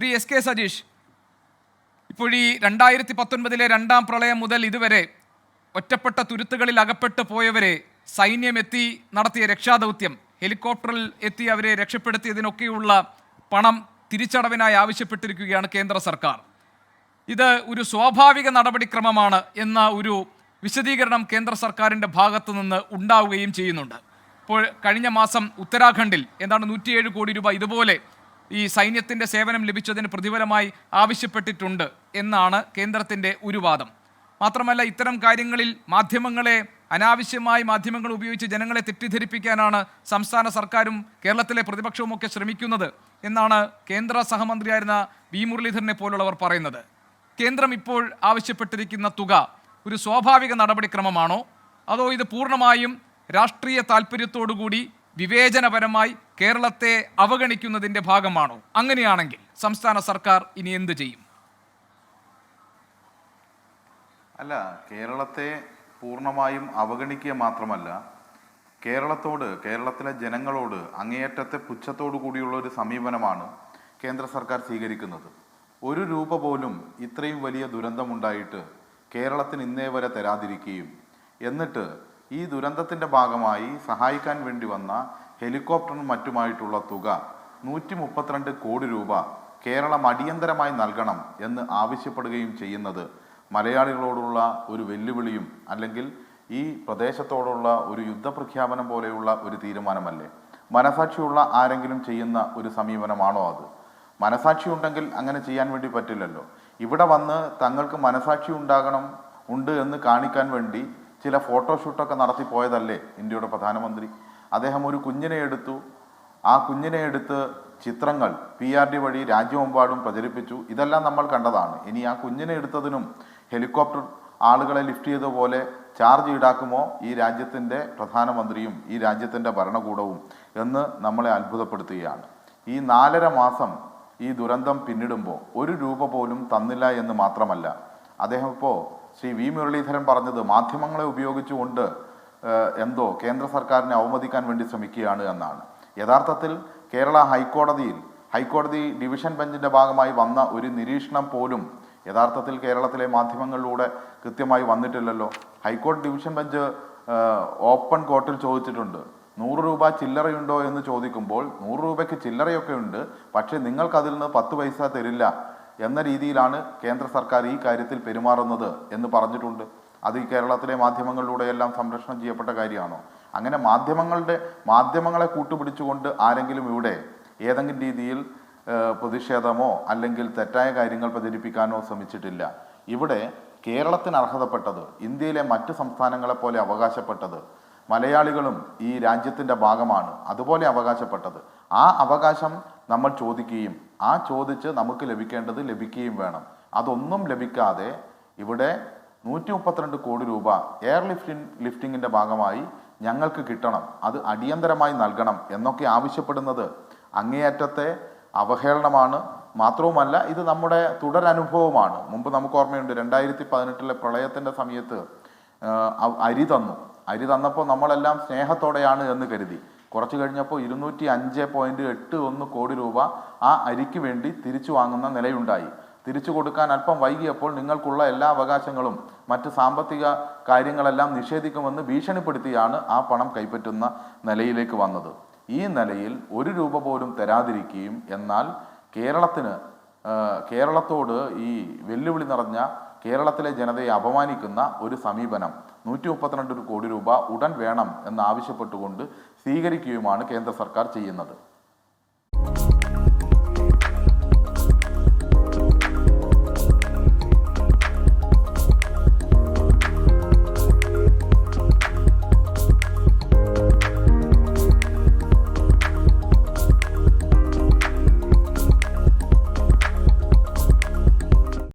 Shri S K Sajeesh, ഇപ്പോൾ ഈ 2019 രണ്ടാം പ്രളയം മുതൽ ഇതുവരെ ഒറ്റപ്പെട്ട തുരുത്തുകളിൽ അകപ്പെട്ടു പോയവരെ സൈന്യം എത്തി നടത്തിയ രക്ഷാദൗത്യം, ഹെലികോപ്റ്ററിൽ എത്തി അവരെ രക്ഷപ്പെടുത്തിയതിനൊക്കെയുള്ള പണം തിരിച്ചടവിനായി ആവശ്യപ്പെട്ടിരിക്കുകയാണ് കേന്ദ്ര സർക്കാർ. ഇത് ഒരു സ്വാഭാവിക നടപടിക്രമമാണ് എന്ന ഒരു വിശദീകരണം കേന്ദ്ര സർക്കാരിൻ്റെ ഭാഗത്തു നിന്ന് ഉണ്ടാവുകയും ചെയ്യുന്നുണ്ട്. ഇപ്പോൾ കഴിഞ്ഞ മാസം ഉത്തരാഖണ്ഡിൽ എന്താണ് 107 കോടി രൂപ ഇതുപോലെ ഈ സൈന്യത്തിൻ്റെ സേവനം ലഭിച്ചതിന് പ്രതിഫലമായി ആവശ്യപ്പെട്ടിട്ടുണ്ട് എന്നാണ് കേന്ദ്രത്തിൻ്റെ ഒരു വാദം. മാത്രമല്ല, ഇത്തരം കാര്യങ്ങളിൽ അനാവശ്യമായി മാധ്യമങ്ങൾ ഉപയോഗിച്ച് ജനങ്ങളെ തെറ്റിദ്ധരിപ്പിക്കാനാണ് സംസ്ഥാന സർക്കാരും കേരളത്തിലെ പ്രതിപക്ഷവും ഒക്കെ ശ്രമിക്കുന്നത് എന്നാണ് കേന്ദ്ര സഹമന്ത്രിയായിരുന്ന വി മുരളീധരനെ പോലുള്ളവർ പറയുന്നത്. കേന്ദ്രം ഇപ്പോൾ ആവശ്യപ്പെട്ടിരിക്കുന്ന തുക ഒരു സ്വാഭാവിക നടപടിക്രമമാണോ, അതോ ഇത് പൂർണ്ണമായും രാഷ്ട്രീയ താല്പര്യത്തോടുകൂടി വിവേചനപരമായി കേരളത്തെ അവഗണിക്കുന്നതിൻ്റെ ഭാഗമാണോ? അങ്ങനെയാണെങ്കിൽ സംസ്ഥാന സർക്കാർ ഇനി എന്ത് ചെയ്യും? അല്ല, കേരളത്തെ പൂർണ്ണമായും അവഗണിക്കുക മാത്രമല്ല, കേരളത്തിലെ ജനങ്ങളോട് അങ്ങേയറ്റത്തെ പുച്ഛത്തോടു കൂടിയുള്ള ഒരു സമീപനമാണ് കേന്ദ്ര സർക്കാർ സ്വീകരിക്കുന്നത്. ഒരു രൂപ പോലും ഇത്രയും വലിയ ദുരന്തമുണ്ടായിട്ട് കേരളത്തിന് ഇന്നേ വരെ തരാതിരിക്കുകയും എന്നിട്ട് ഈ ദുരന്തത്തിൻ്റെ ഭാഗമായി സഹായിക്കാൻ വേണ്ടി വന്ന ഹെലികോപ്റ്ററിനും മറ്റുമായിട്ടുള്ള തുക 132 കോടി രൂപ കേരളം അടിയന്തരമായി നൽകണം എന്ന് ആവശ്യപ്പെടുകയും ചെയ്യുന്നത് മലയാളികളോടുള്ള ഒരു വെല്ലുവിളിയും അല്ലെങ്കിൽ ഈ പ്രദേശത്തോടുള്ള ഒരു യുദ്ധപ്രഖ്യാപനം പോലെയുള്ള ഒരു തീരുമാനമല്ലേ? മനസാക്ഷിയുള്ള ആരെങ്കിലും ചെയ്യുന്ന ഒരു സമീപനമാണോ അത്? മനസാക്ഷി ഉണ്ടെങ്കിൽ അങ്ങനെ ചെയ്യാൻ വേണ്ടി പറ്റില്ലല്ലോ. ഇവിടെ വന്ന് തങ്ങൾക്ക് മനസാക്ഷി ഉണ്ട് എന്ന് കാണിക്കാൻ വേണ്ടി ചില ഫോട്ടോഷൂട്ടൊക്കെ നടത്തി പോയതല്ലേ ഇന്ത്യയുടെ പ്രധാനമന്ത്രി? അദ്ദേഹം ഒരു കുഞ്ഞിനെ എടുത്തു, ആ കുഞ്ഞിനെ എടുത്ത് ചിത്രങ്ങൾ PRD വഴി രാജ്യമെമ്പാടും പ്രചരിപ്പിച്ചു. ഇതെല്ലാം നമ്മൾ കണ്ടതാണ്. ഇനി ആ കുഞ്ഞിനെ എടുത്തതിനും ഹെലികോപ്റ്റർ ആളുകളെ ലിഫ്റ്റ് ചെയ്ത പോലെ ചാർജ് ഈടാക്കുമോ ഈ രാജ്യത്തിൻ്റെ പ്രധാനമന്ത്രിയും ഈ രാജ്യത്തിൻ്റെ ഭരണകൂടവും എന്ന് നമ്മളെ അത്ഭുതപ്പെടുത്തുകയാണ്. ഈ 4.5 മാസം ഈ ദുരന്തം പിന്നിടുമ്പോൾ ഒരു രൂപ പോലും തന്നില്ല എന്ന് മാത്രമല്ല, അദ്ദേഹം ഇപ്പോൾ ശ്രീ വി മുരളീധരൻ പറഞ്ഞത് മാധ്യമങ്ങളെ ഉപയോഗിച്ചുകൊണ്ട് എന്തോ കേന്ദ്ര സർക്കാരിനെ അവമതിക്കാൻ വേണ്ടി ശ്രമിക്കുകയാണ് എന്നാണ്. യഥാർത്ഥത്തിൽ കേരള ഹൈക്കോടതി ഡിവിഷൻ ബെഞ്ചിൻ്റെ ഭാഗമായി വന്ന ഒരു നിരീക്ഷണം പോലും യഥാർത്ഥത്തിൽ കേരളത്തിലെ മാധ്യമങ്ങളിലൂടെ കൃത്യമായി വന്നിട്ടില്ലല്ലോ. ഹൈക്കോടതി ഡിവിഷൻ ബെഞ്ച് ഓപ്പൺ കോർട്ടിൽ ചോദിച്ചിട്ടുണ്ട്, 100 രൂപ ചില്ലറയുണ്ടോ എന്ന് ചോദിക്കുമ്പോൾ 100 രൂപയ്ക്ക് ചില്ലറയൊക്കെ ഉണ്ട്, പക്ഷേ നിങ്ങൾക്കതിൽ നിന്ന് 10 പൈസ തരില്ല എന്ന രീതിയിലാണ് കേന്ദ്ര സർക്കാർ ഈ കാര്യത്തിൽ പെരുമാറുന്നത് എന്ന് പറഞ്ഞിട്ടുണ്ട്. അത് ഈ കേരളത്തിലെ മാധ്യമങ്ങളിലൂടെയെല്ലാം സംരക്ഷണം ചെയ്യപ്പെട്ട കാര്യമാണോ? അങ്ങനെ മാധ്യമങ്ങളെ കൂട്ടുപിടിച്ചുകൊണ്ട് ആരെങ്കിലും ഇവിടെ ഏതെങ്കിലും രീതിയിൽ പ്രതിഷേധമോ അല്ലെങ്കിൽ തെറ്റായ കാര്യങ്ങൾ പ്രചരിപ്പിക്കാനോ ശ്രമിച്ചിട്ടില്ല. ഇവിടെ കേരളത്തിന് അർഹതപ്പെട്ടത്, ഇന്ത്യയിലെ മറ്റ് സംസ്ഥാനങ്ങളെ പോലെ അവകാശപ്പെട്ടത്, മലയാളികളും ഈ രാജ്യത്തിൻ്റെ ഭാഗമാണ് അതുപോലെ അവകാശപ്പെട്ടത്, ആ അവകാശം നമ്മൾ ചോദിക്കുകയും ആ ചോദിച്ച് നമുക്ക് ലഭിക്കേണ്ടത് ലഭിക്കുകയും വേണം. അതൊന്നും ലഭിക്കാതെ ഇവിടെ 132 കോടി രൂപ എയർ ലിഫ്റ്റിങ്ങിൻ്റെ ഭാഗമായി ഞങ്ങൾക്ക് കിട്ടണം, അത് അടിയന്തരമായി നൽകണം എന്നൊക്കെ ആവശ്യപ്പെടുന്നത് അങ്ങേയറ്റത്തെ അവഹേളനമാണ്. മാത്രവുമല്ല, ഇത് നമ്മുടെ തുടരനുഭവമാണ്. മുമ്പ് നമുക്ക് ഓർമ്മയുണ്ട്, 2018 പ്രളയത്തിൻ്റെ സമയത്ത് അരി തന്നപ്പോൾ നമ്മളെല്ലാം സ്നേഹത്തോടെയാണ് എന്ന് കരുതി. കുറച്ച് കഴിഞ്ഞപ്പോൾ 205.81 കോടി രൂപ ആ അരിക്ക് വേണ്ടി തിരിച്ചു വാങ്ങുന്ന നിലയുണ്ടായി. തിരിച്ചു കൊടുക്കാൻ അല്പം വൈകിയപ്പോൾ നിങ്ങൾക്കുള്ള എല്ലാ അവകാശങ്ങളും മറ്റ് സാമ്പത്തിക കാര്യങ്ങളെല്ലാം നിഷേധിക്കുമെന്ന് ഭീഷണിപ്പെടുത്തിയാണ് ആ പണം കൈപ്പറ്റുന്ന നിലയിലേക്ക് വന്നത്. ഈ നിലയിൽ 1 രൂപ പോലും തരാതിരിക്കുകയും എന്നാൽ കേരളത്തോട് ഈ വെല്ലുവിളി നിറഞ്ഞ കേരളത്തിലെ ജനതയെ അപമാനിക്കുന്ന ഒരു സമീപനം 132 കോടി രൂപ ഉടൻ വേണം എന്നാവശ്യപ്പെട്ടുകൊണ്ട് സ്വീകരിക്കുകയുമാണ് കേന്ദ്ര സർക്കാർ ചെയ്യുന്നത്.